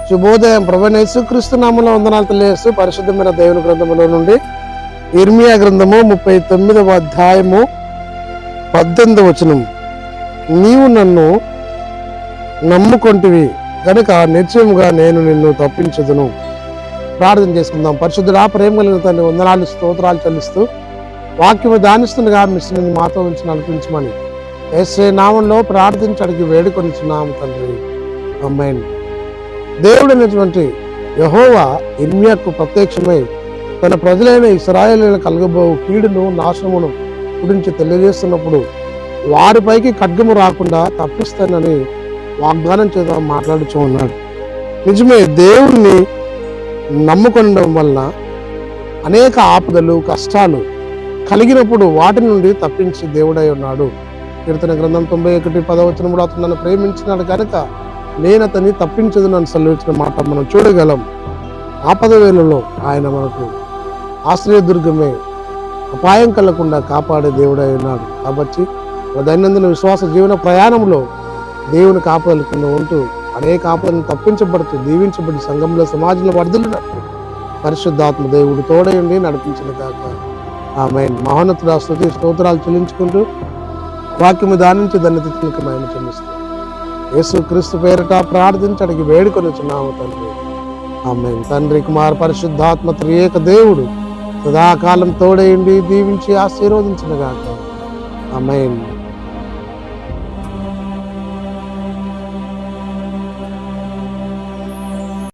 శుభోదయం. ప్రభువైన యేసుక్రీస్తు నామములో వందనాలు తెలియజేస్తూ పరిశుద్ధమైన దేవుని గ్రంథములో నుండి ఇర్మియా గ్రంథము 39వ అధ్యాయము 18వ వచనం. నీవు నన్ను నమ్ముకొంటివి గనుక నిశ్చయముగా నేను నిన్ను తప్పించదును. ప్రార్థన చేసుకుందాం. పరిశుద్ధుడా, ప్రేమ కలిగిన తండ్రి, వందనాలు స్తోత్రాలు చెల్లిస్తూ వాక్యము ధ్యానిస్తుండగా మిషన్ మాతో ఉంచి నడిపించమని యేసే నామంలో ప్రార్థించడానికి వేడుకొనిచున్నాము తండ్రి. ఆమేన్. దేవుడైనటువంటి యెహోవా ఇర్మియాకు ప్రత్యక్షమై తన ప్రజలైన ఇశ్రాయేలీయులకు కలగబో కీడును నాశనమును గురించి తెలియజేస్తున్నప్పుడు వారిపైకి ఖడ్గము రాకుండా తప్పిస్తానని వాగ్దానం చేత మాట్లాడుతూ ఉన్నాడు. నిజమే, దేవుణ్ణి నమ్ముకొనడం వలన అనేక ఆపదలు కష్టాలు కలిగినప్పుడు వాటి నుండి తప్పించి దేవుడై ఉన్నాడు. కీర్తన గ్రంథం 91:10 అతను నన్ను ప్రేమించినాడు కనుక నేను అతన్ని తప్పించదును అని సెలవిచ్చిన మాట మనం చూడగలం. ఆపద వేళలో ఆయన మనకు ఆశ్రయదుర్గమే, అపాయం కలగకుండా కాపాడే దేవుడై ఉన్నాడు. కాబట్టి దైనందిన విశ్వాస జీవన ప్రయాణంలో దేవుని కాపదల కింద ఉంటూ అనేక ఆపదలను తప్పించబడుతూ దీవించబడి సంఘంలో సమాజంలో వర్ధిల్లినట్టు పరిశుద్ధాత్మ దేవుడు తోడయుండి నడిపించిన కాక. ఆమేన్. మహోన్నతుడా, స్తుతి స్తోత్రాలు చెల్లించుకుంటూ వాక్యము ధ్యానించి ధన్యతకి మహిమ చెల్లిస్తూ యేసుక్రీస్తు పేరిట ప్రార్థించడానికి వేడుకొనిచున్నాము తండ్రి. ఆమేన్. తండ్రి, కుమార పరిశుద్ధాత్మ త్రియేక దేవుడు సదాకాలం తోడయుండి దీవించి ఆశీర్వదించిన గాక. ఆమేన్.